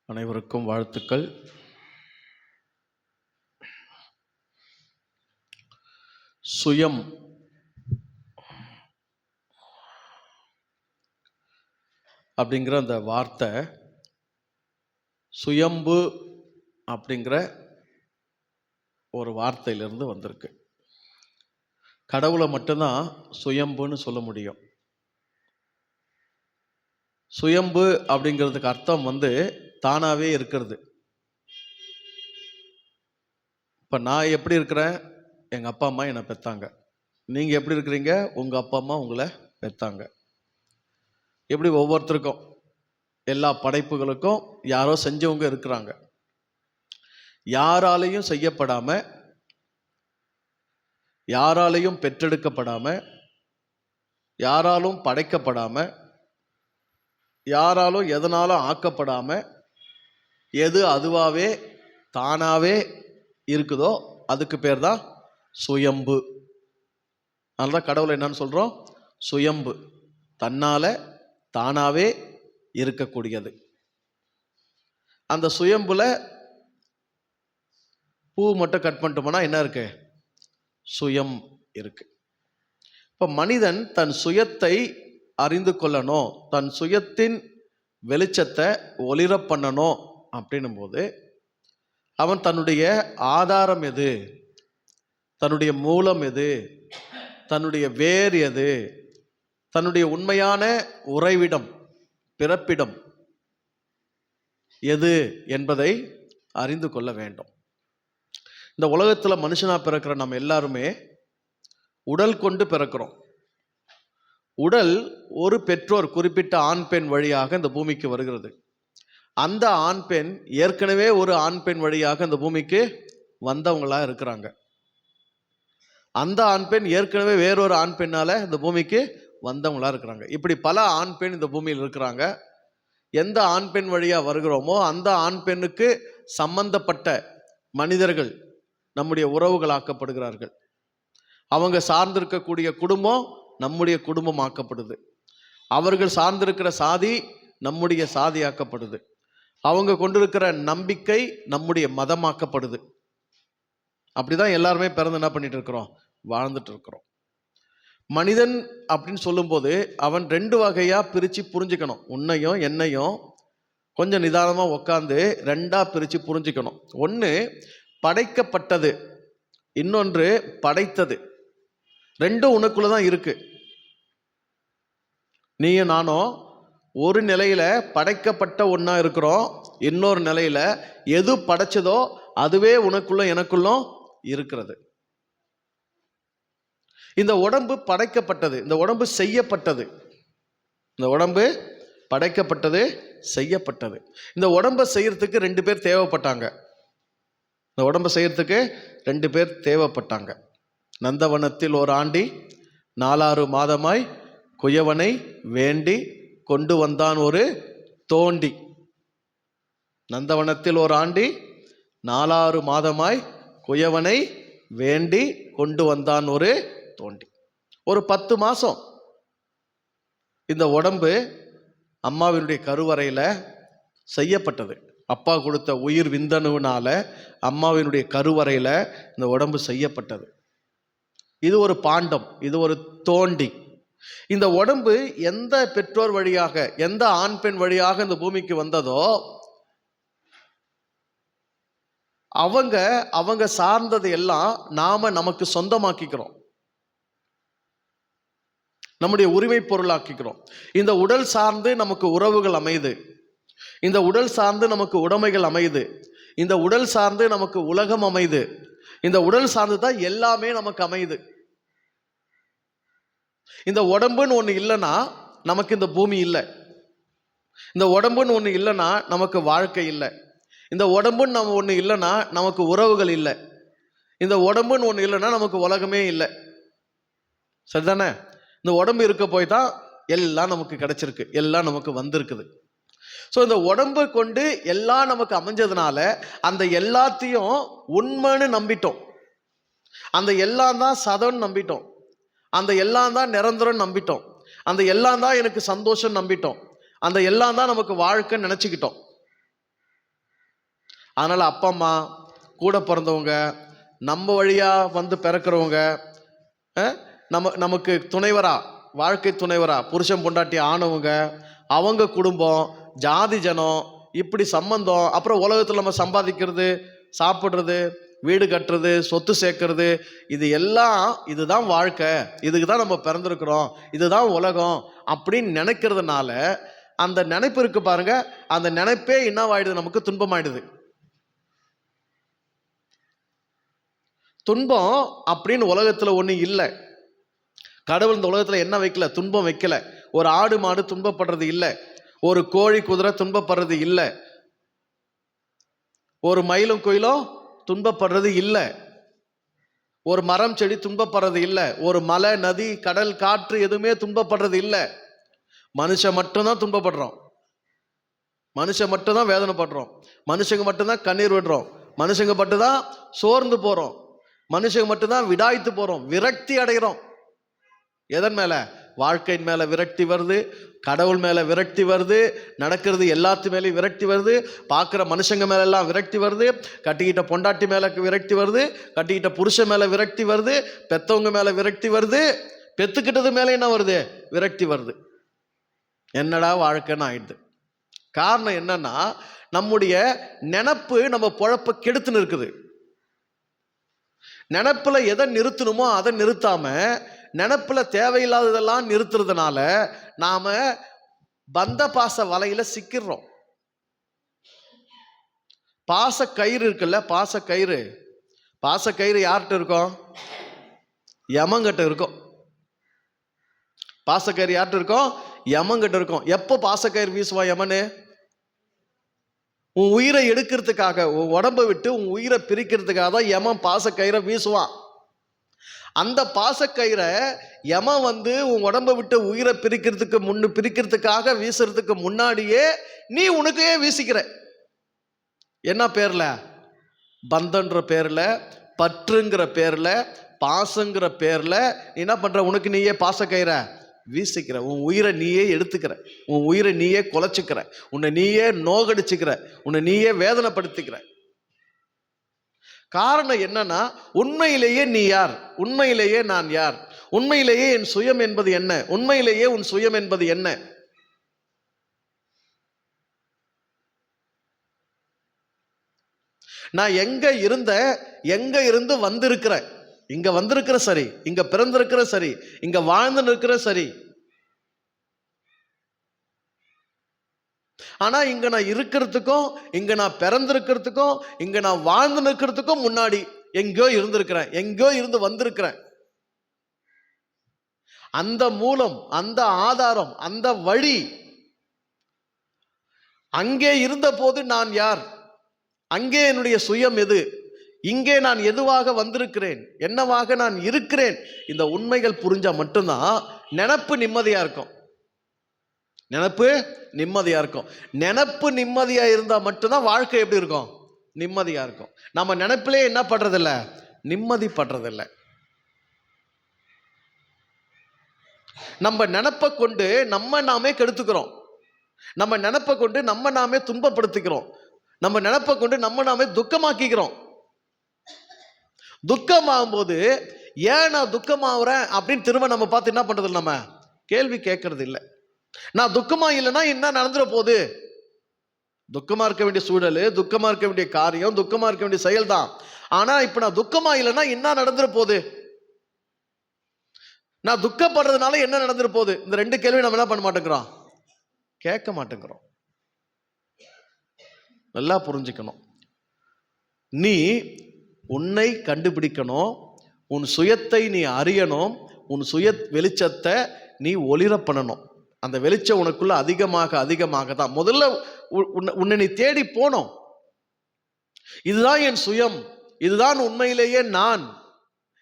அனைவருக்கும் வாழ்த்துக்கள். சுயம் அப்படிங்கிற அந்த வார்த்தை சுயம்பு அப்படிங்கிற ஒரு வார்த்தையிலிருந்து வந்திருக்கு. கடவுளை மட்டும்தான் சுயம்புன்னு சொல்ல முடியும். சுயம்பு அப்படிங்கிறதுக்கு அர்த்தம் தானாகவே இருக்கிறது. இப்போ நான் எப்படி இருக்கிறேன்? எங்கள் அப்பா அம்மா என்னை பெற்றாங்க. நீங்கள் எப்படி இருக்கிறீங்க? உங்கள் அப்பா அம்மா உங்களை பெற்றாங்க. எப்படி ஒவ்வொருத்தருக்கும் எல்லா படைப்புகளுக்கும் யாரோ செஞ்சவங்க இருக்கிறாங்க. யாராலையும் செய்யப்படாம, யாராலையும் பெற்றெடுக்கப்படாம, யாராலும் படைக்கப்படாம, யாராலும் எதனாலும் ஆக்கப்படாம, எது அதுவாகவே தானாகவே இருக்குதோ அதுக்கு பேர் தான் சுயம்பு. அதனால்தான் கடவுளை என்னன்னு சொல்கிறோம்? சுயம்பு. தன்னால் தானாகவே இருக்கக்கூடியது. அந்த சுயம்புல பூ மட்டும் கட் பண்ணிட்டோம்னா என்ன இருக்கு? சுயம் இருக்கு. இப்போ மனிதன் தன் சுயத்தை அறிந்து கொள்ளணும், தன் சுயத்தின் வெளிச்சத்தை ஒளிர பண்ணணும் அப்படின்னும் போது அவன் தன்னுடைய ஆதாரம் எது, தன்னுடைய மூலம் எது, தன்னுடைய வேர் எது, தன்னுடைய உண்மையான உறைவிடம் பிறப்பிடம் எது என்பதை அறிந்து கொள்ள வேண்டும். இந்த உலகத்தில் மனுஷனா பிறக்கிற நம்ம எல்லாருமே உடல் கொண்டு பிறக்கிறோம். உடல் ஒரு பெற்றோர் குறிப்பிட்ட ஆண் பெண் வழியாக இந்த பூமிக்கு வருகிறது. அந்த ஆண் பெண் ஏற்கனவே ஒரு ஆண் பெண் வழியாக இந்த பூமிக்கு வந்தவங்களா இருக்கிறாங்க. அந்த ஆண் பெண் ஏற்கனவே வேறொரு ஆண் பெண்ணால இந்த பூமிக்கு வந்தவங்களா இருக்கிறாங்க. இப்படி பல ஆண் பெண் இந்த பூமியில் இருக்கிறாங்க. எந்த ஆண் பெண் வழியா வருகிறோமோ அந்த ஆண் பெண்ணுக்கு சம்பந்தப்பட்ட மனிதர்கள் நம்முடைய உறவுகளாக்கப்படுகிறார்கள். அவங்க சார்ந்திருக்கக்கூடிய குடும்பம் நம்முடைய குடும்பம் ஆக்கப்படுது. அவர்கள் சார்ந்திருக்கிற சாதி நம்முடைய சாதி ஆக்கப்படுது. அவங்க கொண்டிருக்கிற நம்பிக்கை நம்முடைய மதமாக்கப்படுது. அப்படிதான் எல்லாருமே பிறந்து என்ன பண்ணிட்டு இருக்கிறோம்? வாழ்ந்துட்டு இருக்கிறோம். மனிதன் அப்படின்னு சொல்லும்போது அவன் ரெண்டு வகையா பிரிச்சு புரிஞ்சுக்கணும். உன்னையும் என்னையும் கொஞ்சம் நிதானமா உட்காந்து ரெண்டா பிரிச்சு புரிஞ்சுக்கணும். ஒன்று படைக்கப்பட்டது, இன்னொன்று படைத்தது. ரெண்டும் உனக்குள்ளதான் இருக்கு. நீயும் நானும் ஒரு நிலையில படைக்கப்பட்ட ஒன்னா இருக்கிறோம், இன்னொரு நிலையில எது படைச்சதோ அதுவே உனக்குள்ள எனக்குள்ளும் இருக்கிறது. இந்த உடம்பு படைக்கப்பட்டது, இந்த உடம்பு செய்யப்பட்டது. இந்த உடம்பு படைக்கப்பட்டது, செய்யப்பட்டது. இந்த உடம்பை செய்யறதுக்கு ரெண்டு பேர் தேவைப்பட்டாங்க. இந்த உடம்பை செய்யறதுக்கு ரெண்டு பேர் தேவைப்பட்டாங்க. நந்தவனத்தில் ஒரு ஆண்டி 4 மாதமாய் குயவனை வேண்டி கொண்டு வந்தான் ஒரு தோண்டி. நந்தவனத்தில் ஒரு ஆண்டி 4 மாதமாய் குயவனை வேண்டி கொண்டு வந்தான் ஒரு தோண்டி. ஒரு 10 மாசம் இந்த உடம்பு அம்மாவினுடைய கருவறையில செய்யப்பட்டது. அப்பா கொடுத்த உயிர் விந்தணுவினால அம்மாவினுடைய கருவறையில இந்த உடம்பு செய்யப்பட்டது. இது ஒரு பாண்டம், இது ஒரு தோண்டி. இந்த உடம்பு எந்த பெற்றோர் வழியாக, எந்த ஆண் பெண் வழியாக இந்த பூமிக்கு வந்ததோ அவங்க சார்ந்தது எல்லாம் நாம நமக்கு சொந்தமாக்கிக்கிறோம், நம்முடைய உரிமை பொருளாக்கிக்கிறோம். இந்த உடல் சார்ந்து நமக்கு உறவுகள் அமையுது, இந்த உடல் சார்ந்து நமக்கு உடைமைகள் அமையுது, இந்த உடல் சார்ந்து நமக்கு உலகம் அமையுது, இந்த உடல் சார்ந்து தான் எல்லாமே நமக்கு அமையுது. இந்த உடம்புன்னு ஒன்று இல்லைன்னா நமக்கு இந்த பூமி இல்லை. இந்த உடம்புன்னு ஒன்று இல்லைன்னா நமக்கு வாழ்க்கை இல்லை. இந்த உடம்புன்னு நம்ம ஒன்று இல்லைன்னா நமக்கு உறவுகள் இல்லை. இந்த உடம்புன்னு ஒன்று இல்லைன்னா நமக்கு உலகமே இல்லை. சரிதானே? இந்த உடம்பு இருக்க போய் தான் எல்லாம் நமக்கு கிடைச்சிருக்கு, எல்லாம் நமக்கு வந்திருக்குது. ஸோ இந்த உடம்பை கொண்டு எல்லாம் நமக்கு அமைஞ்சதுனால அந்த எல்லாத்தையும் உண்மைன்னு நம்பிட்டோம். அந்த எல்லாம் தான் சதம்னு நம்பிட்டோம். அந்த எல்லாம் தான் நிரந்தரம் நம்பிட்டோம். அந்த எல்லாம் தான் எனக்கு சந்தோஷம் நம்பிட்டோம். அந்த எல்லாம் தான் நமக்கு வாழ்க்கைன்னு நினச்சிக்கிட்டோம். அதனால் அப்பா அம்மா, கூட பிறந்தவங்க, நம்ம வழியாக வந்து பிறக்கிறவங்க, நமக்கு துணைவரா, வாழ்க்கை துணைவரா புருஷன் பொண்டாட்டி ஆனவங்க, அவங்க குடும்பம், ஜாதி ஜனம், இப்படி சம்பந்தம், அப்புறம் உலகத்தில் நம்ம சம்பாதிக்கிறது, சாப்பிட்றது, வீடு கட்டுறது, சொத்து சேர்க்கறது, இது எல்லாம் இதுதான் வாழ்க்கை, இதுக்கு தான் நம்ம பிறந்திருக்கிறோம், இதுதான் உலகம் அப்படின்னு நினைக்கிறதுனால அந்த நினைப்பு இருக்கு பாருங்க, அந்த நினைப்பே என்னவாயிடுது, நமக்கு துன்பமாயிடுது. துன்பம் அப்படின்னு உலகத்தில் ஒன்றும் இல்லை. கடவுள் இந்த உலகத்தில் என்ன வைக்கல, துன்பம் வைக்கல. ஒரு ஆடு மாடு துன்பப்படுறது இல்லை, ஒரு கோழி குதிரை துன்பப்படுறது இல்லை, ஒரு மயிலும் குயிலும் துன்பப்படுறது இல்லை, ஒரு மரம் செடி துன்பப்படுறது இல்லை, ஒரு மலை நதி கடல் காற்று எதுவுமே துன்பப்படுறது இல்லை. மனுஷன் மட்டும்தான் துன்பப்படுறோம், மனுஷன் மட்டும்தான் வேதனைப்படுறோம், மனுஷங்க மட்டும்தான் கண்ணீர் விடுறோம், மனுஷங்க மட்டும்தான் சோர்ந்து போறோம், மனுஷங்க மட்டும்தான் விடாய்த்து போறோம், விரக்தி அடைகிறோம். எதன் மேல? வாழ்க்கையின் மேல விரக்தி வருது, கடவுள் மேல விரக்தி வருது, நடக்கிறது எல்லாத்து மேலேயும் விரக்தி வருது, பார்க்குற மனுஷங்க மேல எல்லாம் விரக்தி வருது, கட்டிக்கிட்ட பொண்டாட்டி மேல விரக்தி வருது, கட்டிக்கிட்ட புருஷன் மேல விரக்தி வருது, பெத்தவங்க மேல விரக்தி வருது, பெத்துக்கிட்டது மேல என்ன வருது, விரக்தி வருது. என்னடா வாழ்க்கைன்னு ஆயிடுது. காரணம் என்னன்னா, நம்முடைய நினப்பு நம்ம பொழப்ப கெடுத்துன்னு இருக்குது. நினப்புல எதை நிறுத்தணுமோ அதை நிறுத்தாம நினப்புல தேவையில்லாததெல்லாம் நிறுத்துறதுனால நாம பந்த பாச வலையில சிக்கிறோம். பாச கயிறு இருக்குல்ல, பாச கயிறு, பாச கயிறு யார்கிட்ட இருக்கும்? யமங்கிட்ட இருக்கும். பாசக்கயிறு யார்கிட்ட இருக்கும்? யமங்கிட்ட இருக்கும். எப்போ பாசக்கயிறு வீசுவான் யமனு? உன் உயிரை எடுக்கிறதுக்காக, உன் உடம்பை விட்டு உன் உயிரை பிரிக்கிறதுக்காக தான் யமன் பாசக்கயிறை வீசுவான். அந்த பாசக்கயிறை யமன் உன் உடம்பை விட்டு உயிரை பிரிக்கிறதுக்காக வீசுறதுக்கு முன்னாடியே நீ உனக்கே வீசிக்கிற. என்ன பேர்ல? பந்தன்ற பேர்ல, பற்றுங்கிற பேர்ல, பாசங்கிற பேர்ல என்ன பண்ற? உனக்கு நீயே பாசக்கயிறை வீசிக்கிற, உன் உயிரை நீயே எடுத்துக்கிற, உன் உயிரை நீயே குலைச்சிக்கிற, உன்னை நீயே நோகடிச்சுக்கிற, உன்னை நீயே வேதனைப்படுத்திக்கிற. காரணம் என்னன்னா, உண்மையிலேயே நீ யார்? உண்மையிலேயே நான் யார்? உண்மையிலேயே என் சுயம் என்பது என்ன? உண்மையிலேயே உன் சுயம் என்பது என்ன? நான் எங்க இருந்து வந்திருக்கிறேன்? இங்க வந்திருக்கிற சரி, இங்க பிறந்திருக்கிற சரி, இங்க வாழ்ந்து நிற்கிற சரி, ஆனா இங்க நான் இருக்கிறதுக்கும், இங்க நான் பிறந்திருக்கிறதுக்கும், இங்க நான் வாழ்ந்து நிற்கிறதுக்கும் முன்னாடி எங்கேயோ இருந்திருக்கிறேன், எங்கேயோ இருந்து வந்திருக்கிறேன். அந்த மூலம், அந்த ஆதாரம், அந்த வழி அங்கே இருந்த போது நான் யார்? அங்கே என்னுடைய சுயம் எது? இங்கே நான் எதுவாக வந்திருக்கிறேன், என்னவாக நான் இருக்கிறேன்? இந்த உண்மைகள் புரிஞ்சா மட்டும்தான் நினப்பு நிம்மதியா இருக்கும். நினப்பு நிம்மதியா இருக்கும். நினப்பு நிம்மதியா இருந்தா மட்டும்தான் வாழ்க்கை எப்படி இருக்கும்? நிம்மதியா இருக்கும். நம்ம நினைப்பிலே என்ன பண்றதில்ல? நிம்மதி பண்றதில்ல. நம்ம நினப்பை கொண்டு நம்ம நாமே கெடுத்துக்கிறோம், நம்ம நினப்பை கொண்டு நம்ம நாமே துன்பப்படுத்திக்கிறோம், நம்ம நினப்பை கொண்டு நம்ம நாமே துக்கமாக்கிக்கிறோம். துக்கமாகும் போது ஏன் நான் துக்கமாகறேன் அப்படின்னு திரும்ப நம்ம பார்த்து என்ன பண்றது? நம்ம கேள்வி கேட்கறது இல்லை. நான் துக்கமா இல்லைன்னா என்ன நடந்துட போகுது? துக்கமா இருக்க வேண்டிய சூழல், துக்கமா இருக்க வேண்டிய காரியம், துக்கமா இருக்க வேண்டிய செயல் தான். ஆனா இப்ப நான் துக்கமா இல்லைன்னா என்ன நடந்துட போகுது? நான் துக்கப்படுறதுனால என்ன நடந்துட போகுது? இந்த ரெண்டு கேள்வி நம்ம என்ன பண்ண மாட்டேங்கிறோம்? கேட்க மாட்டேங்கிறோம். நல்லா புரிஞ்சுக்கணும். நீ உன்னை கண்டுபிடிக்கணும், உன் சுயத்தை நீ அறியணும், உன் சுய வெளிச்சத்தை நீ ஒளிர பண்ணணும். அந்த வெளிச்சம் உனக்குள்ள அதிகமாக தான் முதல்ல உன்னை நீ தேடி போனோம். இதுதான் என் சுயம், இதுதான் உண்மையிலேயே நான்,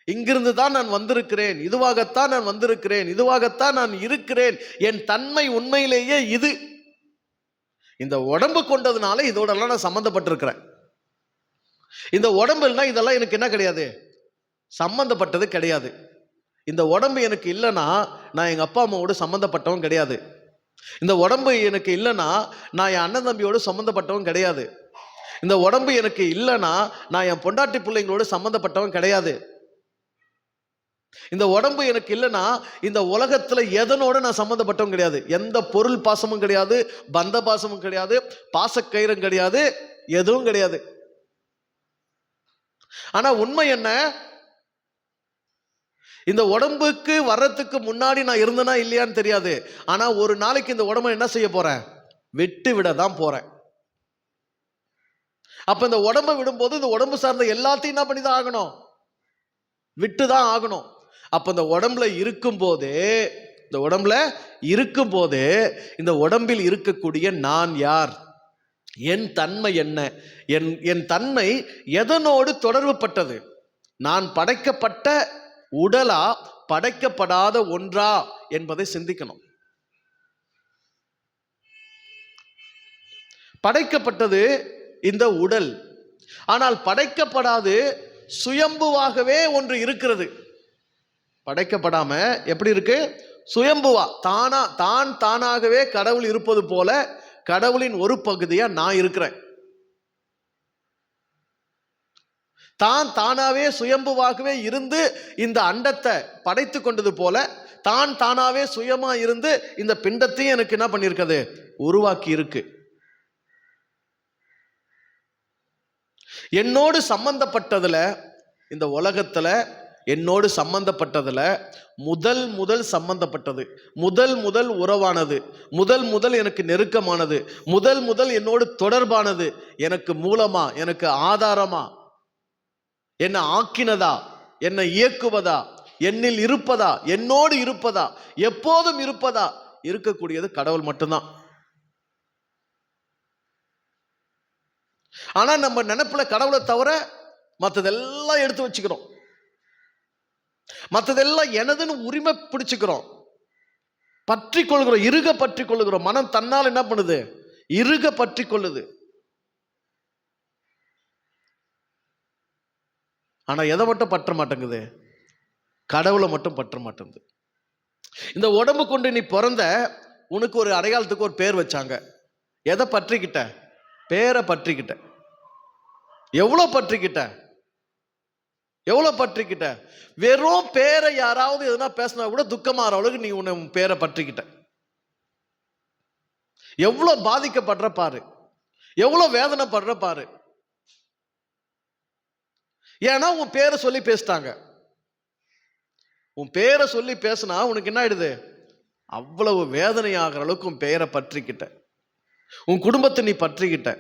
இங்கிருந்து தான் நான் வந்திருக்கிறேன், இதுவாகத்தான் நான் வந்திருக்கிறேன், இதுவாகத்தான் நான் இருக்கிறேன், என் தன்மை உண்மையிலேயே இது. இந்த உடம்பு கொண்டதுனால இதோடலாம் நான் சம்பந்தப்பட்டிருக்கிறேன். இந்த உடம்புனா இதெல்லாம் எனக்கு என்ன கிடையாது? சம்பந்தப்பட்டது கிடையாது. இந்த உடம்பு எனக்கு இல்லைன்னா நான் எங்கள் அப்பா அம்மாவோடு சம்மந்தப்பட்டவன் கிடையாது. இந்த உடம்பு எனக்கு இல்லைன்னா நான் என் அண்ணன் தம்பியோடு சம்மந்தப்பட்டவன் கிடையாது. இந்த உடம்பு எனக்கு இல்லைன்னா நான் என் பொண்டாட்டி பிள்ளைங்களோட சம்மந்தப்பட்டவன் கிடையாது. இந்த உடம்பு எனக்கு இல்லைன்னா இந்த உலகத்துல எதனோட நான் சம்மந்தப்பட்டவன் கிடையாது. எந்த பொருள் பாசமும் கிடையாது, பந்த பாசமும் கிடையாது, பாசக்கயிறும் கிடையாது, எதுவும் கிடையாது. ஆனா உண்மை என்ன, இந்த உடம்புக்கு வர்றதுக்கு முன்னாடி நான் இருந்தேனா இல்லையான்னு தெரியாது. ஆனா ஒரு நாளைக்கு இந்த உடம்பை என்ன செய்ய போறேன், விட்டு விட தான் போறேன். அப்ப இந்த உடம்பை விடும்போது இந்த உடம்பு சார்ந்த எல்லாத்தையும் என்ன பண்ணி தான் ஆகணும், விட்டு தான் ஆகணும். அப்ப இந்த உடம்புல இருக்கும் போதே இந்த உடம்பில் இருக்கக்கூடிய நான் யார், என் தன்மை என்ன, என் தன்மை எதனோடு தொடர்பு பட்டது, நான் படைக்கப்பட்ட உடலா படைக்கப்படாத ஒன்றா என்பதை சிந்திக்கணும். படைக்கப்பட்டது இந்த உடல், ஆனால் படைக்கப்படாது சுயம்புவாகவே ஒன்று இருக்கிறது. படைக்கப்படாம எப்படி இருக்கு, சுயம்புவா தானாகவே கடவுள் இருப்பது போல கடவுளின் ஒரு பகுதியா நான் இருக்கிறேன். தானாவே சுயம்புவாகவே இருந்து இந்த அண்டத்தை படைத்து கொண்டது போல தானாவே சுயமா இருந்து இந்த பிண்டத்தையும் எனக்கு என்ன பண்ணிருக்கிறது, உருவாக்கி இருக்கு. என்னோடு சம்பந்தப்பட்டதுல, இந்த உலகத்துல என்னோடு சம்பந்தப்பட்டதுல முதல் சம்பந்தப்பட்டது, முதல் உறவானது, முதல் எனக்கு நெருக்கமானது, முதல் என்னோடு தொடர்பானது, எனக்கு மூலமா, எனக்கு ஆதாரமா, என்னை ஆக்கினதா, என்னை இயக்குவதா, என்னில் இருப்பதா, என்னோடு இருப்பதா, எப்போதும் இருப்பதா, இருக்கக்கூடியது கடவுள் மட்டும்தான். ஆனா நம்ம நினைப்புல கடவுளை தவிர மற்றதெல்லாம் எடுத்து வச்சுக்கிறோம், மற்றதெல்லாம் எனதுன்னு உரிமை பிடிச்சுக்கிறோம், பற்றி கொள்கிறோம், இறுக பற்றி கொள்ளுகிறோம். மனம் தன்னால் என்ன பண்ணுது, இறுக பற்றி கொள்ளுது. ஆனா எதை மட்டும் பற்ற மாட்டேங்குது, கடவுளை மட்டும் பற்ற மாட்டேங்குது. இந்த உடம்பு கொண்டு நீ பிறந்த, உனக்கு ஒரு அடையாளத்துக்கு ஒரு பேர் வச்சாங்க. எதை பற்றிக்கிட்ட, பேரை பற்றிக்கிட்ட. எவ்வளவு பற்றிக்கிட்ட, வெறும் பேரை யாராவது எதுனா பேசினா கூட துக்கமாற அளவுக்கு நீ உன்னை பேரை பற்றிக்கிட்ட. எவ்வளவு பாதிக்கப்படுற பாரு, எவ்வளவு வேதனைப்படுற பாரு. ஏன்னா உன் பேரை சொல்லி பேசிட்டாங்க. உன் பேரை சொல்லி பேசினா உனக்கு என்ன ஆயிடுது, அவ்வளவு வேதனை ஆகிற அளவுக்கு உன் பெயரை பற்றிக்கிட்ட, உன் குடும்பத்தை நீ பற்றிக்கிட்ட,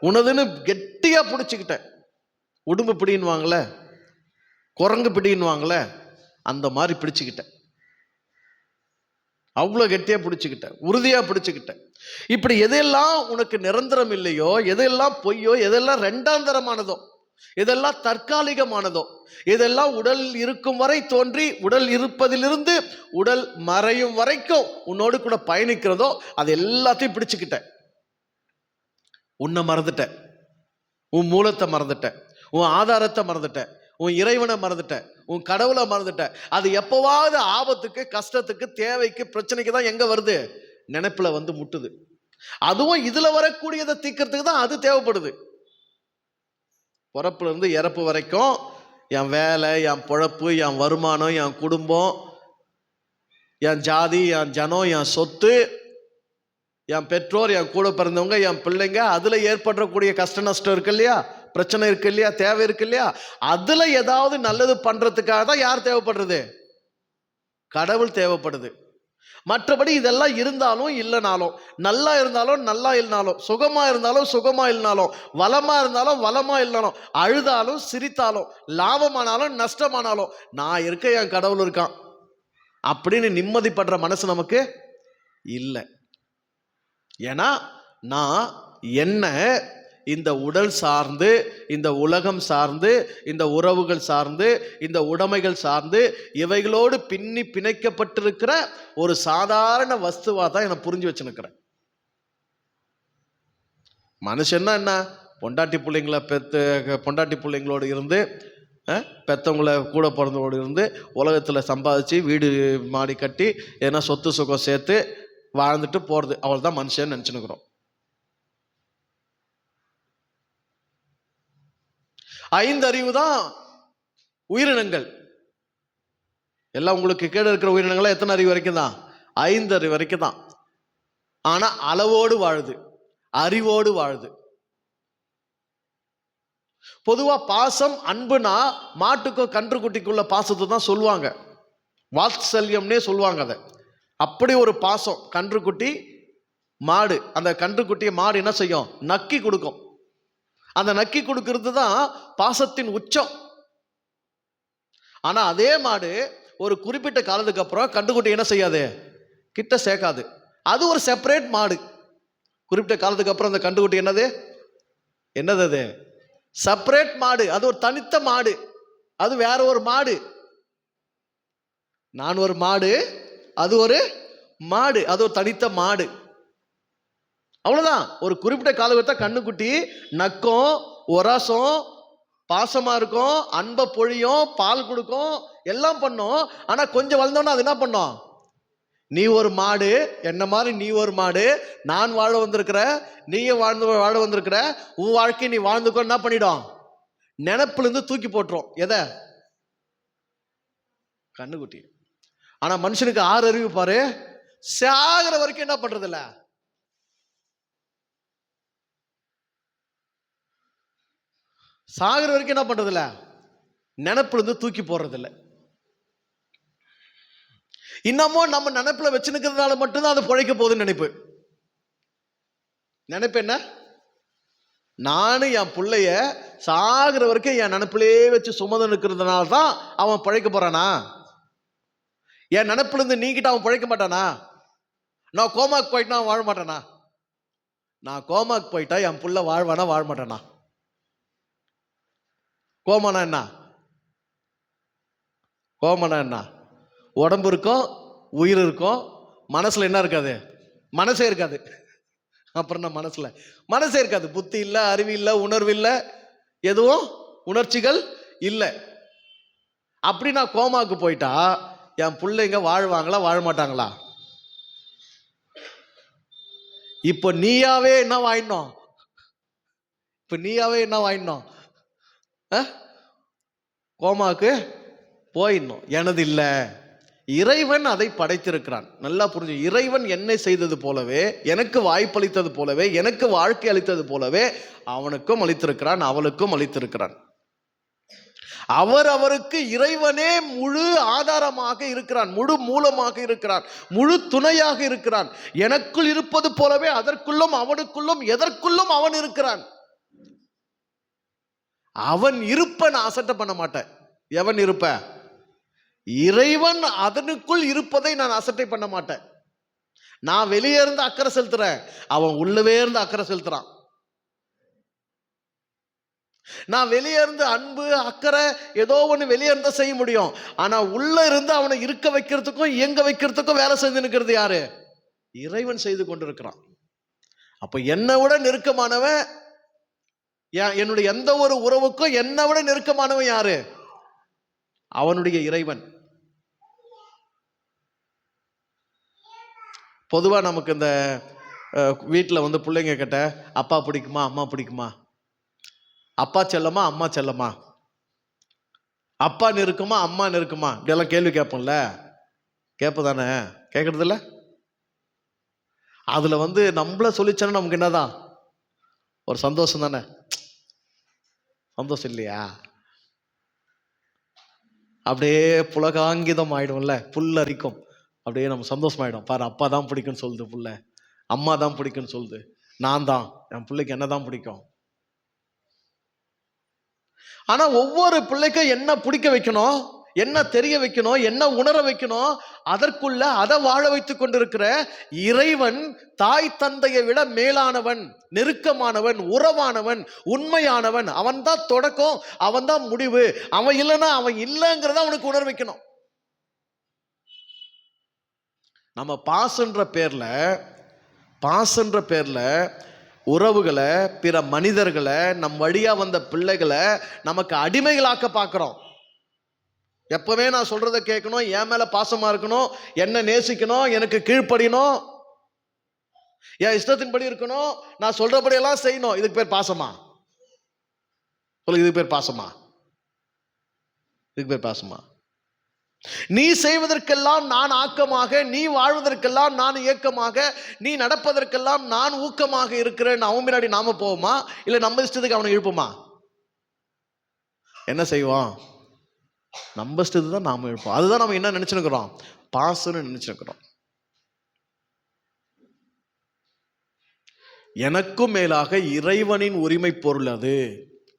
உனதுன்னு கெட்டியா பிடிச்சுக்கிட்ட. உடும்பு பிடின்னுவாங்கள, குரங்கு பிடின்னுவாங்கள, அந்த மாதிரி பிடிச்சுக்கிட்ட. அவ்வளவு கெட்டியா பிடிச்சுக்கிட்ட, உறுதியா பிடிச்சுக்கிட்ட. இப்படி எதெல்லாம் உனக்கு நிரந்தரம் இல்லையோ, எதெல்லாம் பொய்யோ, எதெல்லாம் ரெண்டாந்தரமானதோ, இதெல்லாம் தற்காலிகமானதோ, இதெல்லாம் உடல் இருக்கும் வரை தோன்றி உடல் இருப்பதிலிருந்து உடல் மறையும் வரைக்கும் உன்னோடு கூட பயணிக்கிறதோ, அது எல்லாத்தையும் பிடிச்சுக்கிட்ட. உன்னை மறந்துட்ட, உன் மூலத்தை மறந்துட்ட, உன் ஆதாரத்தை மறந்துட்ட, உன் இறைவனை மறந்துட்ட, உன் கடவுளை மறந்துட்ட. அது எப்பவாவது ஆபத்துக்கு, கஷ்டத்துக்கு, தேவைக்கு, பிரச்சனைக்கு தான் எங்க வருது, நினைப்புல வந்து முட்டுது. அதுவும் இதுல வரக்கூடியதை தீர்க்கறதுக்கு தான் அது தேவைப்படுது. பிறப்புல இருந்து இறப்பு வரைக்கும் என் வேலை, என் பொழப்பு, என் வருமானம், என் குடும்பம், என் ஜாதி, என் ஜனம், என் சொத்து, என் பெற்றோர், என் கூட பிறந்தவங்க, என் பிள்ளைங்க, அதுல ஏற்படக்கூடிய கஷ்ட நஷ்டம் இருக்கு இல்லையா, பிரச்சனை இருக்கு இல்லையா, தேவை இருக்கு இல்லையா, அதுல ஏதாவது நல்லது பண்றதுக்காக தான் யார் தேவைப்படுறது, கடவுள் தேவைப்படுது. மற்றபடி இதெல்லாம் இருந்தாலும் இல்லைனாலும், நல்லா இருந்தாலும் நல்லா இல்லைனாலும், சுகமா இருந்தாலும் சுகமா இல்லைனாலும், வளமா இருந்தாலும் வளமா இல்லைனாலும், அழுதாலும் சிரித்தாலும், லாபமானாலும் நஷ்டமானாலும், நான் இருக்க, என் கடவுள் இருக்கான் அப்படின்னு நிம்மதிப்படுற மனசு நமக்கு இல்லை. ஏன்னா நான் என்ன இந்த உடல் சார்ந்து, இந்த உலகம் சார்ந்து, இந்த உறவுகள் சார்ந்து, இந்த உடைமைகள் சார்ந்து, இவைகளோடு பின்னி பிணைக்கப்பட்டிருக்கிற ஒரு சாதாரண வஸ்துவா தான் என்னை புரிஞ்சு வச்சுருக்கிறேன். மனுஷன்னா என்ன, பொண்டாட்டி பிள்ளைங்களோடு இருந்து, பெற்றவங்கள கூட பிறந்தவங்களோடு இருந்து, உலகத்தில் சம்பாதிச்சு வீடு மாடி கட்டி ஏன்னா சொத்து சுகம் சேர்த்து வாழ்ந்துட்டு போகிறது, அவள் தான் மனுஷன்னு நினச்சினுக்கிறோம். 5 அறிவு தான் உயிரினங்கள். எல்லாம் உங்களுக்கு கீழே இருக்கிற உயிரினங்கள்லாம் எத்தனை அறிவு வரைக்கும் தான்? 5 அறிவு வரைக்கும் தான். ஆனா அளவோடு வாழுது, அறிவோடு வாழுது. பொதுவா பாசம் அன்புனா மாட்டுக்கும் கன்றுக்குட்டிக்குள்ள பாசத்தை தான் சொல்லுவாங்க, வாத்சல்யம்னே சொல்லுவாங்க. அதை அப்படி ஒரு பாசம். கன்றுக்குட்டி மாடு, அந்த கன்றுக்குட்டியை மாடு என்ன செய்யும்? நக்கி கொடுக்கும். அந்த நக்கி கொடுக்கிறது தான் பாசத்தின் உச்சம். ஆனா அதே மாடு ஒரு குறிப்பிட்ட காலத்துக்கு அப்புறம் கன்றுக்குட்டி என்ன செய்யாது? கிட்ட சேர்க்காது. அது ஒரு செப்பரேட் மாடு. குறிப்பிட்ட காலத்துக்கு அப்புறம் அந்த கன்றுக்குட்டி என்னது? அது செப்பரேட் மாடு. அது ஒரு தனித்த மாடு, அது வேற ஒரு மாடு. நான் ஒரு மாடு, அது ஒரு மாடு, அது ஒரு தனித்த மாடு. அவ்வளவுதான். ஒரு குறிப்பிட்ட காலகட்டத்தை கண்ணுக்குட்டி நக்கும், உரசும், பாசமா இருக்கும், அன்பை பொழியும், பால் கொடுக்கும், எல்லாம் பண்ணும். ஆனா கொஞ்சம் வளர்ந்தோன்னா அது என்ன பண்ணும்? நீ ஒரு மாடு, என்ன மாதிரி நீ ஒரு மாடு, நான் வாழ வந்திருக்கிற, நீயே வாழ வந்திருக்கிற, உன் வாழ்க்கை நீ வாழ்ந்துக்கோ என்ன பண்ணிடும்? நினைப்புல இருந்து தூக்கி போட்டுரும். எதை? கண்ணுக்குட்டி. ஆனா மனுஷனுக்கு 6 அறிவு பாரு, சாகிற வரைக்கும் என்ன பண்றது இல்ல? சாகிற வரைக்கும் என்ன பண்றது இல்ல? நினைப்புல இருந்து தூக்கி போடுறது இல்ல. இன்னமும் நம்ம நினைப்புல வச்சுக்கிறதுனால மட்டும்தான் அது பிழைக்க போகுதுன்னு நினைப்பு. நினைப்பு என்ன? நானும் என் பிள்ளைய சாகிற வரைக்கும் என் நினைப்பிலே வச்சு சுமந்து நிற்கிறதுனால தான் அவன் பிழைக்க போறானா? என் நினைப்புல இருந்து நீங்கிட்டு அவன் பிழைக்க மாட்டானா? நான் கோமாக்கு போயிட்டா அவன் வாழ மாட்டானா? நான் கோமாக்கு போயிட்டா என் புள்ள வாழ்வானா வாழ மாட்டானா? கோமானா என்ன? கோமானா என்ன? உடம்பு இருக்கும், உயிர் இருக்கும், மனசுல என்ன இருக்காது? மனசே இருக்காது. அப்புறம் என்ன மனசுல? மனசே இருக்காது. புத்தி இல்லை, அறிவு இல்லை, உணர்வு இல்லை, எதுவும் உணர்ச்சிகள் இல்லை. அப்படி நான் கோமாக்கு போயிட்டா என் பிள்ளைங்க வாழ்வாங்களா வாழ மாட்டாங்களா? இப்ப நீயாவே என்ன வாயிடணும்? இப்ப நீயாவே என்ன வாயிடணும்? கோமாக்கு போயிடணும். எனது இல்ல, இறைவன் அதை படைத்திருக்கிறான். நல்லா புரிஞ்சு. இறைவன் என்னை செய்தது போலவே, எனக்கு வாய்ப்பளித்தது போலவே, எனக்கு வாழ்க்கை அளித்தது போலவே அவனுக்கும் அளித்திருக்கிறான், அவளுக்கும் அளித்திருக்கிறான். அவருக்கு இறைவனே முழு ஆதாரமாக இருக்கிறான், முழு மூலமாக இருக்கிறான், முழு துணையாக இருக்கிறான். எனக்குள் இருப்பது போலவே அதற்குள்ளும் அவனுக்குள்ளும் எதற்குள்ளும் அவன் இருக்கிறான். அவன் இருப்ப நான் அசட்டை பண்ண மாட்டேன். எவன் இருப்ப? இறைவன் அதனுக்குள் இருப்பதை நான் அசட்டை பண்ண மாட்டேன். நான் வெளியே இருந்து அக்கறை செலுத்துறேன், அவன் உள்ளவே இருந்து அக்கறை செலுத்துறான். நான் வெளியே இருந்து அன்பு அக்கறை ஏதோ ஒன்று வெளியே இருந்தா செய்ய முடியும். ஆனா உள்ள இருந்து அவனை இருக்க வைக்கிறதுக்கும் இயங்க வைக்கிறதுக்கும் வேலை செஞ்சு நிற்கிறது யாரு? இறைவன் செய்து கொண்டிருக்கிறான். அப்ப என்னை விட நெருக்கமானவன், என்னுடைய எந்த ஒரு உறவுக்கும் என்னை விட நெருக்கமானவன் யாரு? அவனுடைய இறைவன். பொதுவா நமக்கு இந்த வீட்டில் வந்து பிள்ளைங்க கிட்ட அப்பா பிடிக்குமா அம்மா பிடிக்குமா, அப்பா செல்லமா அம்மா செல்லமா, அப்பா நெருக்குமா அம்மா நெருக்குமா, இப்படியெல்லாம் கேள்வி கேட்போம்ல. கேட்பதானே? கேட்கறது இல்ல? அதுல வந்து நம்மள சொல்லிச்சோன்னா நமக்கு என்னதான் ஒரு சந்தோஷம் தானே? சந்தோஷம் இல்லையா? அப்படியே புலகாங்கிதம் ஆயிடும்ல, புல்லரிக்கும். அப்படியே நம்ம சந்தோஷமாயிடும். பாரு, அப்பா தான் பிடிக்கும்னு சொல்லுது புள்ள, அம்மா தான் பிடிக்கும்னு சொல்லுது, நான் தான் என் பிள்ளைக்கு என்னதான் பிடிக்கும். ஆனா ஒவ்வொரு பிள்ளைக்கும் என்ன பிடிக்க வைக்கணும், என்ன தெரிய வைக்கணும், என்ன உணர வைக்கணும், அதற்குள்ள அதை வாழ வைத்துக் கொண்டிருக்கிற இறைவன் தாய் தந்தையை விட மேலானவன், நெருக்கமானவன், உறவானவன், உண்மையானவன். அவன் தான் தொடக்கம், அவன் தான் முடிவு. அவன் இல்லைன்னா அவன் இல்லைங்கிறத அவனுக்கு உணர வைக்கணும். நம்ம பாசன்ற பேர்ல உறவுகளை, பிற மனிதர்களை, நம் வழியா வந்த பிள்ளைகளை நமக்கு அடிமைகளாக்க பார்க்கிறோம். எப்பவுமே நான் சொல்றதை கேட்கணும், என் மேல பாசமா இருக்கணும், என்ன நேசிக்கணும், எனக்கு கீழ்ப்படியணும், என் இஷ்டத்தின்படி இருக்கணும், நான் சொல்றபடி எல்லாம் செய்யணும். இதுக்கு பேர் பாசமா? இதுக்கு பேர் பாசமா? இதுக்கு பேர் பாசமா? நீ செய்வதற்கெல்லாம் நான் ஆக்கமாக, நீ வாழ்வதற்கெல்லாம் நான் இயக்கமாக, நீ நடப்பதற்கெல்லாம் நான் ஊக்கமாக இருக்கிறேன். அவன் முன்னாடி நாம போவோமா, இல்ல நம்ம இஷ்டத்துக்கு அவனை இழுப்போமா? என்ன செய்வோம்? நம்ம இஷ்டத்துக்கு தான் நாம இழுப்போம். அதுதான் நம்ம என்ன நினைச்சுக்கிறோம்? பாசம்னு நினைச்சுக்கிறோம். எனக்கும் மேலாக இறைவனின் உரிமை பொருள் அது.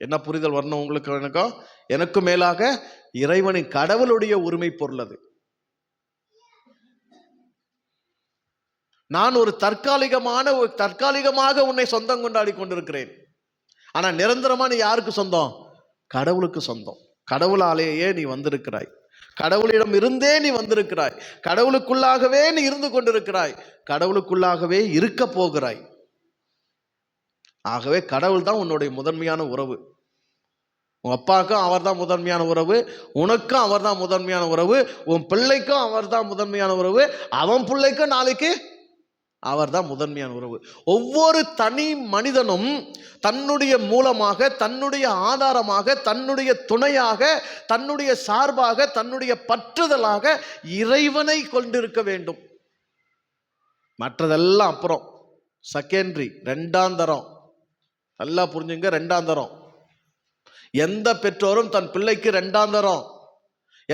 என்ன புரிதல் வரணும் உங்களுக்கு? எனக்கும் எனக்கும் மேலாக இறைவனின், கடவுளுடைய உரிமை பொருள் அது. நான் ஒரு தற்காலிகமாக உன்னை சொந்தம் கொண்டாடி கொண்டிருக்கிறேன். ஆனா நிரந்தரமா நீ யாருக்கு சொந்தம்? கடவுளுக்கு சொந்தம். கடவுளாலேயே நீ வந்திருக்கிறாய், கடவுளிடம் இருந்தே நீ வந்திருக்கிறாய், கடவுளுக்குள்ளாகவே நீ இருந்து கொண்டிருக்கிறாய், கடவுளுக்குள்ளாகவே இருக்க போகிறாய். ஆகவே கடவுள் தான் உன்னுடைய முதன்மையான உறவு. உன் அப்பாவுக்கும் அவர் தான் முதன்மையான உறவு, உனக்கும் அவர் தான் முதன்மையான உறவு, உன் பிள்ளைக்கும் அவர் தான் முதன்மையான உறவு, அவன் பிள்ளைக்கும் நாளைக்கு அவர் தான் முதன்மையான உறவு. ஒவ்வொரு தனி மனிதனும் தன்னுடைய மூலமாக, தன்னுடைய ஆதாரமாக, தன்னுடைய துணையாக, தன்னுடைய சார்பாக, தன்னுடைய பற்றுதலாக இறைவனை கொண்டிருக்க வேண்டும். மற்றதெல்லாம் அப்புறம், செகண்டரி, ரெண்டாம் தரம். நல்லா புரிஞ்சுங்க, ரெண்டாம் தரம். எந்த பெற்றோரும் தன் பிள்ளைக்கு ரெண்டாம் தரம்,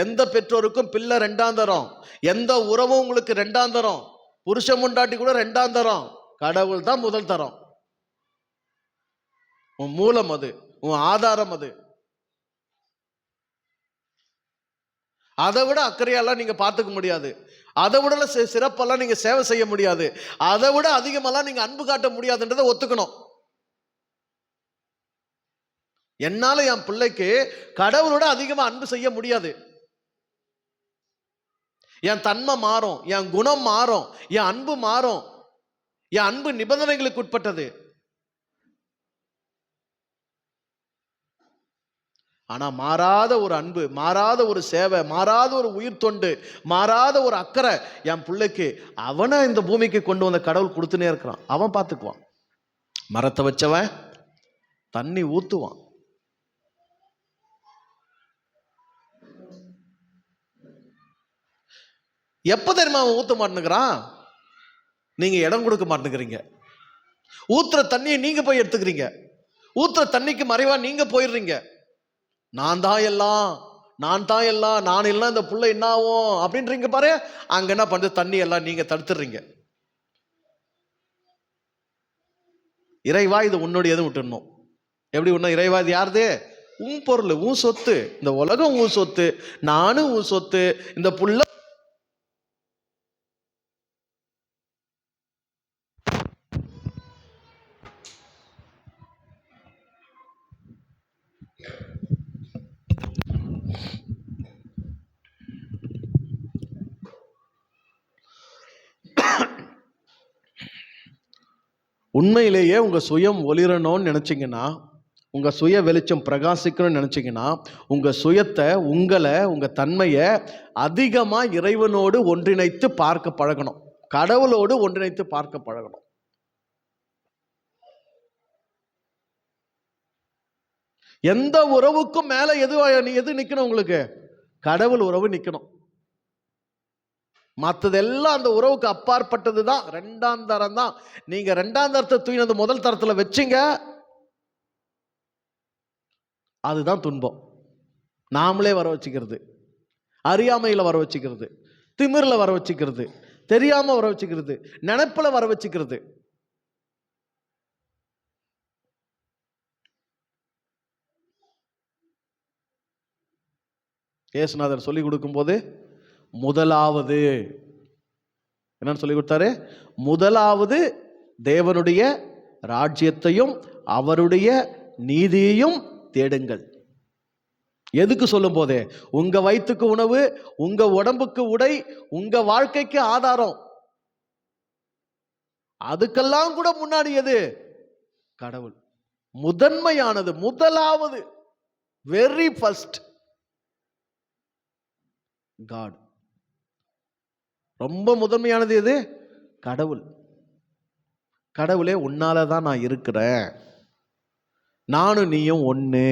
எந்த பெற்றோருக்கும் பிள்ளை ரெண்டாம் தரம், எந்த உறவும் உங்களுக்கு ரெண்டாம் தரம், புருஷன் முண்டாட்டி கூட ரெண்டாம் தரம். கடவுள் தான் முதல் தரம். உன் மூலம் அது, உன் ஆதாரம் அது. அதை விட அக்கறையெல்லாம் நீங்க பார்த்துக்க முடியாது, அதை விட சிறப்பெல்லாம் நீங்க சேவை செய்ய முடியாது, அதை விட அதிகமெல்லாம் நீங்க அன்பு காட்ட முடியாதுன்றதை ஒத்துக்கணும். என்னால என் பிள்ளைக்கு கடவுளோட அதிகமா அன்பு செய்ய முடியாது. என் தன்மை மாறும், என் குணம் மாறும், என் அன்பு மாறும். என் அன்பு நிபந்தனைகளுக்கு உட்பட்டது. ஆனா மாறாத ஒரு அன்பு, மாறாத ஒரு சேவை, மாறாத ஒரு உயிர் தொண்டு, மாறாத ஒரு அக்கறை என் பிள்ளைக்கு அவனை இந்த பூமிக்கு கொண்டு வந்த கடவுள் கொடுத்துனே இருக்கிறான். அவன் பார்த்துக்குவான். மரத்தை வச்சவன் தண்ணி ஊத்துவான். எப்ப தெரியுமா அவன் ஊத்த மாட்டேங்கிறான்? நீங்க இடம் கொடுக்க மாட்டேங்கிறீங்க. ஊத்துற தண்ணியை நீங்க போய் எடுத்துக்கிறீங்க. ஊத்துற தண்ணிக்கு மறைவா நீங்க போயிடுறீங்க. நான் தான் எல்லாம், நான் தான் எல்லாம், நான் எல்லாம் இந்த புள்ள என்ன ஆகும் அப்படின்றீங்க பாரு. அங்க என்ன பண்ற? தண்ணி எல்லாம் நீங்க தடுத்துடுறீங்க. இறைவா இது உன்னுடையது விட்டுடணும். எப்படி ஒன்னும் இறைவா இது யாருது? உன் பொருள், உன் சொத்து. இந்த உலகம் உன் சொத்து, நானும் உன் சொத்து. இந்த புள்ள உண்மையிலேயே உங்க சுயம் ஒளிரணும்னு நினைச்சீங்கன்னா, உங்க சுய வெளிச்சம் பிரகாசிக்கணும்னு நினைச்சீங்கன்னா, உங்க சுயத்தை, உங்களை, உங்க தன்மையை அதிகமா இறைவனோடு ஒன்றிணைத்து பார்க்க பழகணும். கடவுளோடு ஒன்றிணைத்து பார்க்க பழகணும். எந்த உறவுக்கும் மேல எது நிக்கணும்? உங்களுக்கு கடவுள் உறவு நிக்கணும். மற்றதெல்லாம் அந்த உறவுக்கு அப்பாற்பட்டது தான், ரெண்டாம் தரம் தான். நீங்க ரெண்டாம் தரத்தை தூக்கி அந்த முதல் தரத்துல வச்சிங்க, அதுதான் துன்பம். நாமளே வர வச்சுக்கிறது, அறியாமையில வர வச்சுக்கிறது, திமிர்ல வர வச்சுக்கிறது, தெரியாம வர வச்சுக்கிறது, நினைப்புல வர வச்சுக்கிறது. இயேசுநாதர் சொல்லி கொடுக்கும் போது முதலாவது என்னன்னு சொல்லி கொடுத்தாரு? முதலாவது தேவனுடைய ராஜ்யத்தையும் அவருடைய நீதியையும் தேடுங்கள். எதுக்கு சொல்லும் போதே? உங்க வயிற்றுக்கு உணவு, உங்க உடம்புக்கு உடை, உங்க வாழ்க்கைக்கு ஆதாரம். அதுக்கெல்லாம் கூட முன்னாடி எது? கடவுள். முதன்மையானது, முதலாவது, வெரி ஃபர்ஸ்ட் காட். ரொம்ப முதன்மையானது எது? கடவுள். கடவுளே உன்னால தான் நான் இருக்கிறேன், நானும் நீயும் ஒண்ணு.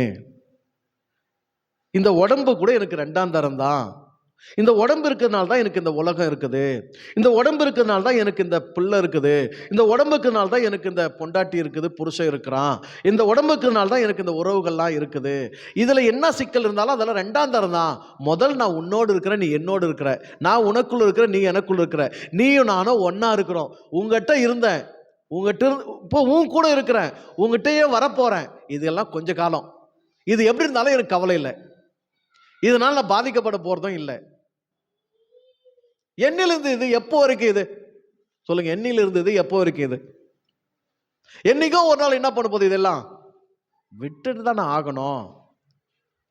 இந்த உடம்பு கூட எனக்கு ரெண்டாம் தரம் தான். இந்த உடம்பு இருக்கிறதுனால தான் எனக்கு இந்த உலகம் இருக்குது. இந்த உடம்பு இருக்கிறதுனால தான் எனக்கு இந்த பிள்ளை இருக்குது. இந்த உடம்புக்குனால தான் எனக்கு இந்த பொண்டாட்டி இருக்குது, புருஷன் இருக்கிறான். இந்த உடம்புக்குனால தான் எனக்கு இந்த உறவுகள்லாம் இருக்குது. இதில் என்ன சிக்கல் இருந்தாலும் அதெல்லாம் ரெண்டாம் தரம் தான். முதல் நான் உன்னோடு இருக்கிறேன், நீ என்னோடு இருக்கிற. நான் உனக்குள்ள இருக்கிறேன், நீ எனக்குள்ள இருக்கிற. நீயும் நானும் ஒன்றா இருக்கிறோம். உங்ககிட்ட இருந்தேன், உங்ககிட்ட இப்போ உன் கூட இருக்கிறேன், உங்ககிட்டயே வரப்போகிறேன். இதெல்லாம் கொஞ்ச காலம். இது எப்படி இருந்தாலும் எனக்கு கவலை இல்லை. இதனால் நான் பாதிக்கப்பட போகிறதும் இல்லை. என்னிலிருந்து இது எப்போ வரைக்கும் இது சொல்லுங்க? என்னிலிருந்து இது எப்போ வரைக்கும் இது? என்னைக்கோ ஒரு நாள் என்ன பண்ண போகுது? இதெல்லாம் விட்டுட்டு தான் நான் ஆகணும்.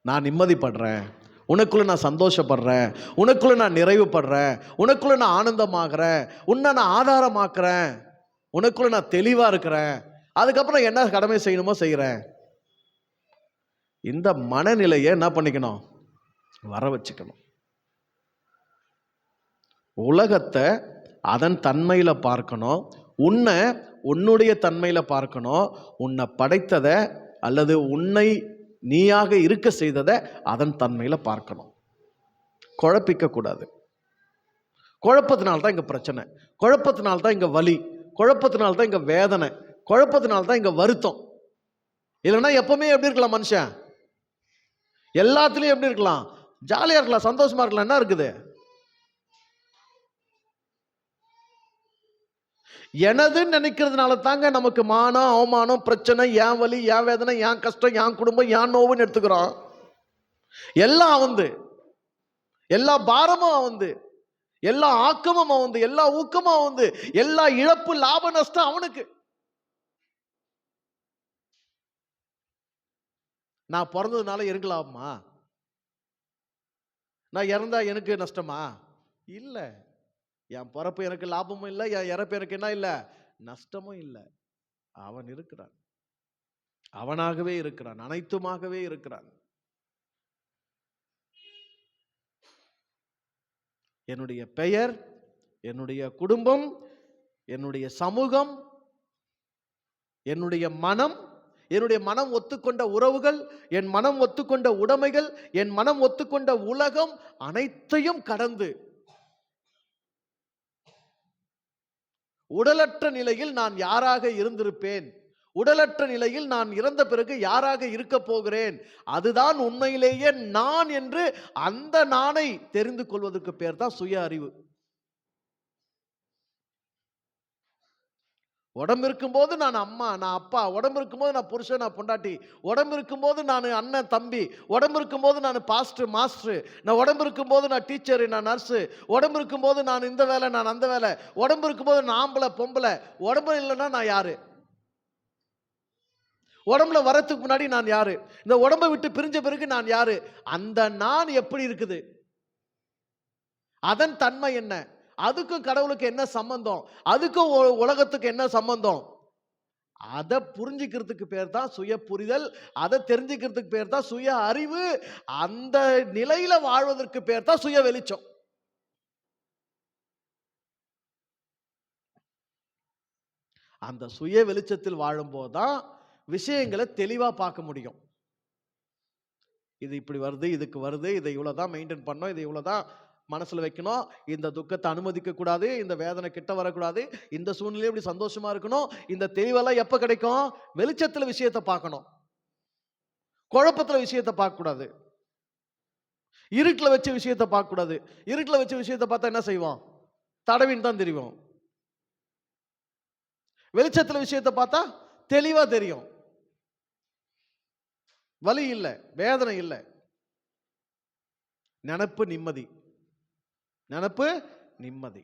நான் நிம்மதிப்படுறேன், உனக்குள்ள நான் சந்தோஷப்படுறேன், உனக்குள்ள நான் நிறைவுப்படுறேன், உனக்குள்ள நான் ஆனந்தமாகறேன், உன்னை நான் ஆதாரமாக்குறேன், உனக்குள்ள நான் தெளிவா இருக்கிறேன். அதுக்கப்புறம் என்ன கடமை செய்யணுமோ செய்கிறேன். இந்த மனநிலையை என்ன பண்ணிக்கணும்? வர வச்சுக்கணும். உலகத்தை அதன் தன்மையில் பார்க்கணும், உன்னை உன்னுடைய தன்மையில் பார்க்கணும். உன்னை படைத்ததை அல்லது உன்னை நீயாக இருக்க செய்ததை அதன் தன்மையில் பார்க்கணும். குழப்பிக்க கூடாது. குழப்பத்தினால்தான் இங்கே பிரச்சனை, குழப்பத்தினால்தான் இங்கே வலி, குழப்பத்தினால்தான் இங்கே வேதனை, குழப்பத்தினால்தான் இங்கே வருத்தம். இல்லைன்னா எப்பவுமே எப்படி இருக்கலாம்? மனுஷன் எல்லாத்துலேயும் எப்படி இருக்கலாம்? ஜாலியாக இருக்கலாம், சந்தோஷமா இருக்கலாம். என்ன இருக்குது? எனதுன்னு நினைக்கிறதுனால தாங்க நமக்கு மானம், அவமானம், பிரச்சனை, ஏன் வலி, ஏன் வேதனை, ஏன் கஷ்டம், ஏன் குடும்பம், ஏன் நோவுன்னு எடுத்துக்கிறோம். எல்லாம் அவந்து, எல்லா பாரமும் அவந்து, எல்லா ஆக்கமும் அவந்து, எல்லா ஊக்கமும் அவந்து, எல்லா இழப்பு லாப நஷ்டம் அவனுக்கு. நான் பிறந்ததுனால எனக்கு லாபமா? நான் இறந்தா எனக்கு நஷ்டமா? இல்லை. என் பிறப்பு எனக்கு லாபமும் இல்லை, என் இறப்பு எனக்கு என்ன இல்லை? நஷ்டமும் இல்லை. அவன் இருக்கிறான், அவனாகவே இருக்கிறான், அனைத்துமாகவே இருக்கிறான். என்னுடைய பெயர், என்னுடைய குடும்பம், என்னுடைய சமூகம், என்னுடைய மனம், என்னுடைய மனம் ஒத்துக்கொண்ட உறவுகள், என் மனம் ஒத்துக்கொண்ட உடைமைகள், என் மனம் ஒத்துக்கொண்ட உலகம் அனைத்தையும் கடந்து உடலற்ற நிலையில் நான் யாராக இருந்திருப்பேன், உடலற்ற நிலையில் நான் இறந்த பிறகு யாராக இருக்க போகிறேன், அதுதான் உண்மையிலேயே நான் என்று அந்த நானை தெரிந்து கொள்வதற்கு பேர் தான் சுய அறிவு. உடம்பு இருக்கும்போது நான் அம்மா, நான் அப்பா, உடம்பு இருக்கும்போது நான் புருஷன், நான் பொண்டாட்டி, உடம்பு இருக்கும்போது நான் அண்ணன் தம்பி, உடம்பு இருக்கும்போது நான் பாஸ்டர் மாஸ்டர், நான் உடம்பு இருக்கும்போது நான் டீச்சரு, நான் நர்ஸு, உடம்பு இருக்கும்போது நான் இந்த வேலை, நான் அந்த வேலை, உடம்பு இருக்கும்போது நான் ஆம்பளை பொம்பளை, உடம்பு இல்லைன்னா நான் யாரு? உடம்புல வரத்துக்கு முன்னாடி நான் யாரு? இந்த உடம்பை விட்டு பிரிஞ்ச பிறகு நான் யாரு? அந்த நான் எப்படி இருக்குது? அதன் தன்மை என்ன? அதுக்கும் கடவுளுக்கு என்ன சம்பந்தம்? அதுக்கும் உலகத்துக்கு என்ன சம்பந்தம்? அதை புரிஞ்சுக்கிறதுக்கு பேர் தான் சுய புரிதல். அதை தெரிஞ்சுக்கிறதுக்கு பேர் தான் சுய அறிவு. அந்த நிலையில வாழ்வதற்கு பேர் தான் சுய வெளிச்சம். அந்த சுய வெளிச்சத்தில் வாழும் போதுதான் விஷயங்களை தெளிவா பார்க்க முடியும். இது இப்படி வருது, இதுக்கு வருது, இதை இவ்வளவுதான் மெயின்டைன் பண்ணணும், இதை இவ்வளவுதான் மனசுல வைக்கணும், இந்த துக்கத்தை அனுமதிக்க கூடாது, இந்த வேதனை கிட்ட வரக்கூடாது, இந்த சூழ்நிலை இப்படி சந்தோஷமா இருக்கணும். இந்த தெளிவெல்லாம் எப்ப கிடைக்கும்? வெளிச்சத்துல விஷயத்தை பார்க்கணும், குழப்பத்துல விஷயத்தை பார்க்க கூடாது, இருட்டுல வச்ச விஷயத்தை பார்க்க கூடாது. இருட்டுல வச்ச விஷயத்தை பார்த்தா என்ன செய்வோம்? தடவின்னு தான் தெரியும். வெளிச்சத்துல விஷயத்தை பார்த்தா தெளிவா தெரியும். வலி இல்லை, வேதனை இல்லை, நினைப்பு நிம்மதி, நினைப்பு நிம்மதி.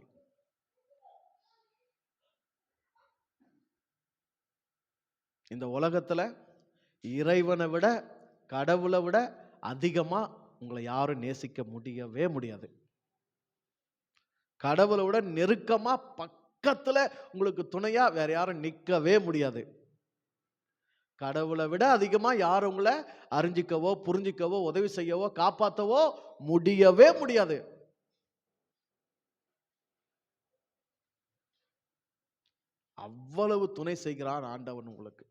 இந்த உலகத்துல இறைவனை விட கடவுளை விட அதிகமா உங்களை யாரும் நேசிக்க முடியவே முடியாது. கடவுளை விட நெருக்கமா பக்கத்துல உங்களுக்கு துணையா வேற யாரும் நிற்கவே முடியாது. கடவுளை விட அதிகமா யாரும் உங்களை அறிஞ்சிக்கவோ புரிஞ்சிக்கவோ உதவி செய்யவோ காப்பாற்றவோ முடியவே முடியாது. அவ்வளவு துணை செய்கிறான் ஆண்டவன் உங்களுக்கு,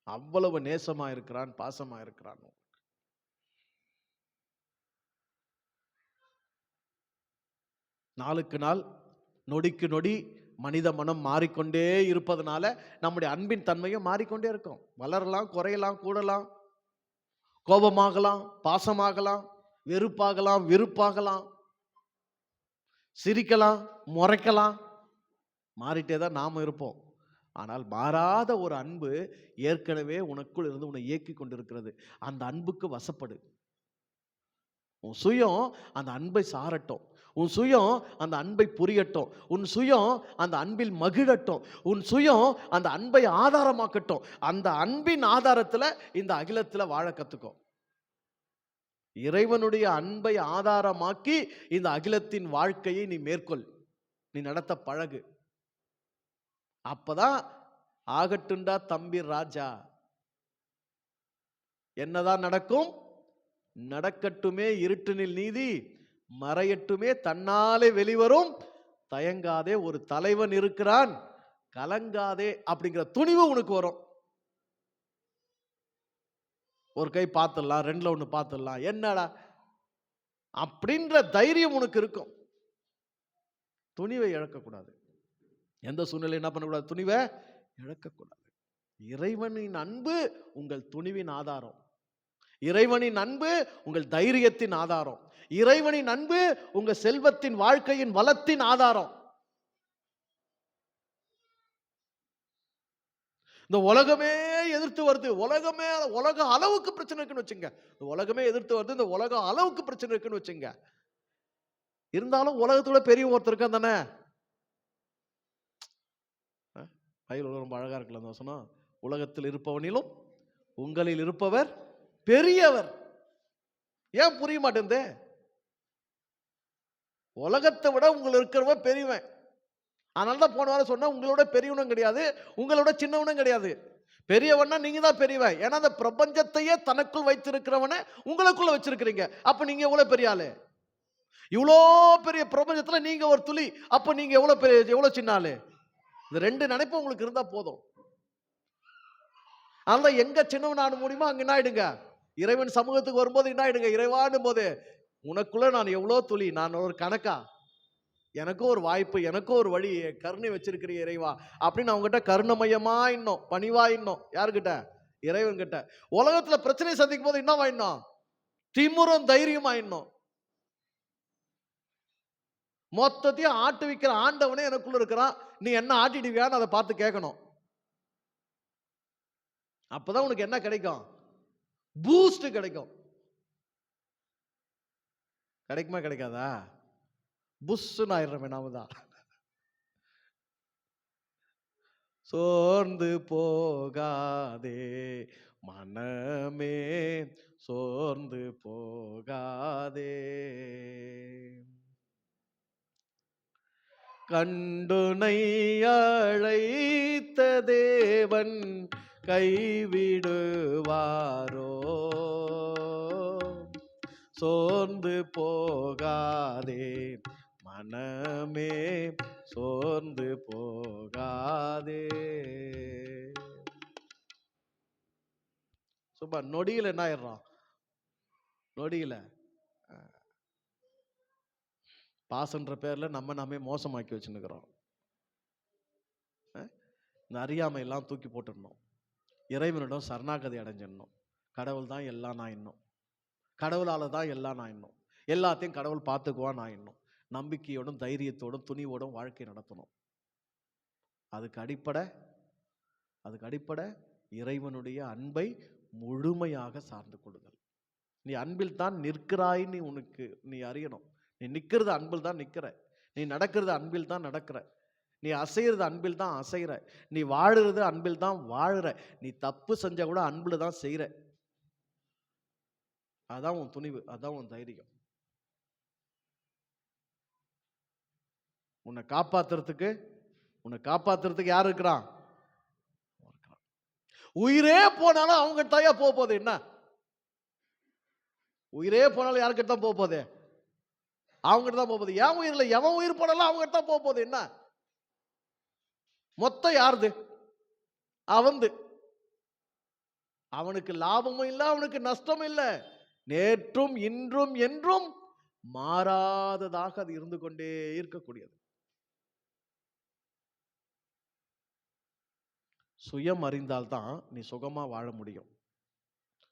அவ்வளவு நேசமா இருக்கிறான், பாசமா இருக்கிறான். நாளுக்கு நாள், நொடிக்கு நொடி மனித மனம் மாறிக்கொண்டே இருப்பதனால நம்முடைய அன்பின் தன்மையும் மாறிக்கொண்டே இருக்கும். வளரலாம், குறையலாம், கூடலாம், கோபமாகலாம், பாசமாகலாம், வெறுப்பாகலாம், விருப்பாகலாம், சிரிக்கலாம், முறைக்கலாம், மாறிட்டே தான் நாம இருப்போம். ஆனால் மாறாத ஒரு அன்பு ஏற்கனவே உனக்குள் இருந்து உன்னை இயக்கி கொண்டிருக்கிறது. அந்த அன்புக்கு வசப்படு. உன் சுயம் அந்த அன்பை சாரட்டும். உன் சுயம் அந்த அன்பை புரியட்டும். உன் சுயம் அந்த அன்பில் மகிழட்டும். உன் சுயம் அந்த அன்பை ஆதாரமாக்கட்டும். அந்த அன்பின் ஆதாரத்துல இந்த அகிலத்துல வாழ கத்துக்கோ. இறைவனுடைய அன்பை ஆதாரமாக்கி இந்த அகிலத்தின் வாழ்க்கையை நீ மேற்கொள். நீ நடத்த பழகு. அப்பதான் ஆகட்டுண்டா தம்பி ராஜா. என்னதான் நடக்கும்? நடக்கட்டுமே இருட்டினில் நீதி, மறையட்டுமே தன்னாலே வெளிவரும், தயங்காதே ஒரு தலைவன் இருக்கிறான், கலங்காதே அப்படிங்கிற துணிவு உனக்கு வரும். ஒரு கை பார்த்துடலாம், ரெண்டுல ஒண்ணு பார்த்துடலாம், என்னடா அப்படின்ற தைரியம் உனக்கு இருக்கும். துணிவை இழக்கக்கூடாது. எந்த சூழ்நிலை என்ன பண்ணக்கூடாது? துணிவை இழக்கக்கூடாது. இறைவனின் அன்பு உங்கள் துணிவின் ஆதாரம். இறைவனின் அன்பு உங்கள் தைரியத்தின் ஆதாரம். இறைவனின் அன்பு உங்க செல்வத்தின் வாழ்க்கையின் வளத்தின் ஆதாரம். இந்த உலகமே எதிர்த்து வருது. உலக அளவுக்கு பிரச்சனை இருக்குன்னு வச்சுங்க. இந்த உலகமே எதிர்த்து வருது. இந்த உலக அளவுக்கு பிரச்சனை இருக்குன்னு வச்சுங்க. இருந்தாலும் உலகத்தோட பெரிய ஒருத்தர் இருக்கா தானே. பைபிள் ரொம்ப அழகா இருக்குல்ல அந்த வசனம். உலகத்தில் இருப்பவனிலும் உங்களில் இருப்பவர் பெரியவர். ஏன் புரிய மாட்டேங்குது? உலகத்தை விட உங்களை இருக்கிறவன் பெரியவன். அதனாலதான் போன வாரம் சொன்னா உங்களோட பெரியவனும் கிடையாது, உங்களோட சின்னவனும் கிடையாது. பெரியவன்னா நீங்க தான் பெரியவன். ஏன்னா அந்த பிரபஞ்சத்தையே தனக்குள் வைத்திருக்கிறவனை உங்களுக்குள்ள வச்சிருக்கிறீங்க. அப்ப நீங்க எவ்வளவு பெரிய ஆளு? இவ்வளோ பெரிய பிரபஞ்சத்துல நீங்க ஒரு துளி. அப்ப நீங்க எவ்வளவு பெரிய, எவ்வளவு சின்ன ஆளு? இந்த ரெண்டு நினைப்பு உங்களுக்கு இருந்தா போதும். அதனால எங்க சின்னவன் ஆட முடியுமோ அங்க என்ன ஆயிடுங்க. இறைவன் சமூகத்துக்கு வரும்போது என்ன ஆயிடுங்க. இறைவானும் போது உனக்குள்ள நான் எவ்வளோ துளி, நான் ஒரு கணக்கா, எனக்கும் ஒரு வாய்ப்பு, எனக்கும் ஒரு வழி, கருணை வச்சிருக்கிற இறைவா அப்படின்னு அவங்ககிட்ட கருணமயமா இன்னும் பணிவா இன்னும். யாருக்கிட்ட? இறைவன் கிட்ட. உலகத்துல பிரச்சனை சந்திக்கும் போது என்ன ஆயிடணும்? திமுறம் தைரியம் ஆயிடணும். மொத்தத்தையும் ஆட்டு வைக்கிற ஆண்டவனே எனக்குள்ள இருக்கிறான், நீ என்ன ஆட்டிடுவியான்னு அதை பார்த்து கேட்கணும். அப்பதான் உனக்கு என்ன கிடைக்கும்? பூஸ்ட் கிடைக்கும். கிடைக்குமா கிடைக்காதா? புஷ்ன்னு ஆயிடுறமே நாம தான். சோர்ந்து போகாதே மனமே, சோர்ந்து போகாதே, கண்டுனை அழைத்த தேவன் கைவிடுவாரோ? சோர்ந்து போகாதே மனமே, சோர்ந்து போகாதே. சும்மா நொடியில் என்ன ஆயிடுறோம்? நொடியில பாசன்ற பேர்ல நாமே மோசமாக்கி வச்சுன்னுக்கிறோம். இந்த அறியாமை எல்லாம் தூக்கி போட்டுடணும். இறைவனிடம் சரணாகதி அடைஞ்சிடணும். கடவுள் தான் எல்லாம் நான் இன்னும், கடவுளால தான் எல்லாம் நான் இன்னும், எல்லாத்தையும் கடவுள் பார்த்துக்குவான் நான் இன்னும் நம்பிக்கையோடும் தைரியத்தோடும் துணிவோடும் வாழ்க்கை நடத்தணும். அதுக்கு அடிப்படை இறைவனுடைய அன்பை முழுமையாக சார்ந்து கொள்ளுதல். நீ அன்பில் தான் நிற்கிறாய். நீ அறியணும். நீ நிற்கிறது அன்பில் தான் நிற்கிற. நீ நடக்கிறது அன்பில் தான் நடக்கிற. நீ அசைகிறது அன்பில் தான் அசைகிற. நீ வாழுறது அன்பில் தான் வாழுற. நீ தப்பு செஞ்சா கூட அன்புல தான் செய்யற. அதான் உன் துணிவு, அதான் உன் தைரியம். உன்னை காப்பாத்துறதுக்கு யார் இருக்கிறான்? உயிரே போனாலும் அவங்க தாயா போக போகுது. என்ன உயிரே போனாலும் யாருக்கிட்ட தான் போக போகுது? அவங்ககிட்ட தான் போக போகுது. என் உயிரில் எவன் உயிர் போனாலும் அவங்ககிட்ட தான் போக போகுது. என்ன மொத்தம் யாருது? அவந்து. அவனுக்கு லாபமும் இல்லை, அவனுக்கு நஷ்டமும் இல்லை. நேற்றும் இன்றும் என்றும் மாறாததாக அது இருந்து கொண்டே இருக்கக்கூடியது. சுயம் அறிந்தால்தான் நீ சுகமா வாழ முடியும்.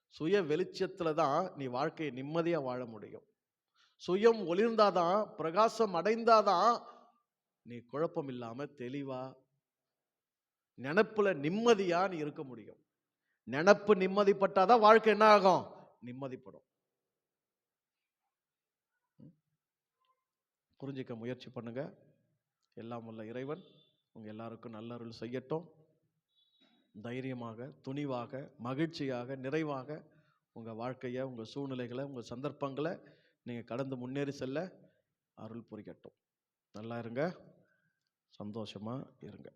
சுய வெளிச்சத்துல தான் நீ வாழ்க்கையை நிம்மதியா வாழ முடியும். சுயம் ஒளிர்ந்தாதான், பிரகாசம் அடைந்தாதான் நீ குழப்பம் இல்லாம தெளிவா நினைப்புல நிம்மதியா நீ இருக்க முடியும். நினைப்பு நிம்மதிப்பட்டாதான் வாழ்க்கை என்ன ஆகும்? நிம்மதிப்படும். புரிஞ்சுக்க முயற்சி பண்ணுங்க. எல்லாம் உள்ள இறைவன் உங்க எல்லாருக்கும் நல்ல அருள் செய்யட்டும். தைரியமாக, துணிவாக, மகிழ்ச்சியாக, நிறைவாக உங்க வாழ்க்கையை, உங்க சூழ்நிலைகளை, உங்க சந்தர்ப்பங்களை நீங்க கடந்து முன்னேறி செல்ல அருள் புரிகட்டும். நல்லா இருங்க, சந்தோஷமா இருங்க.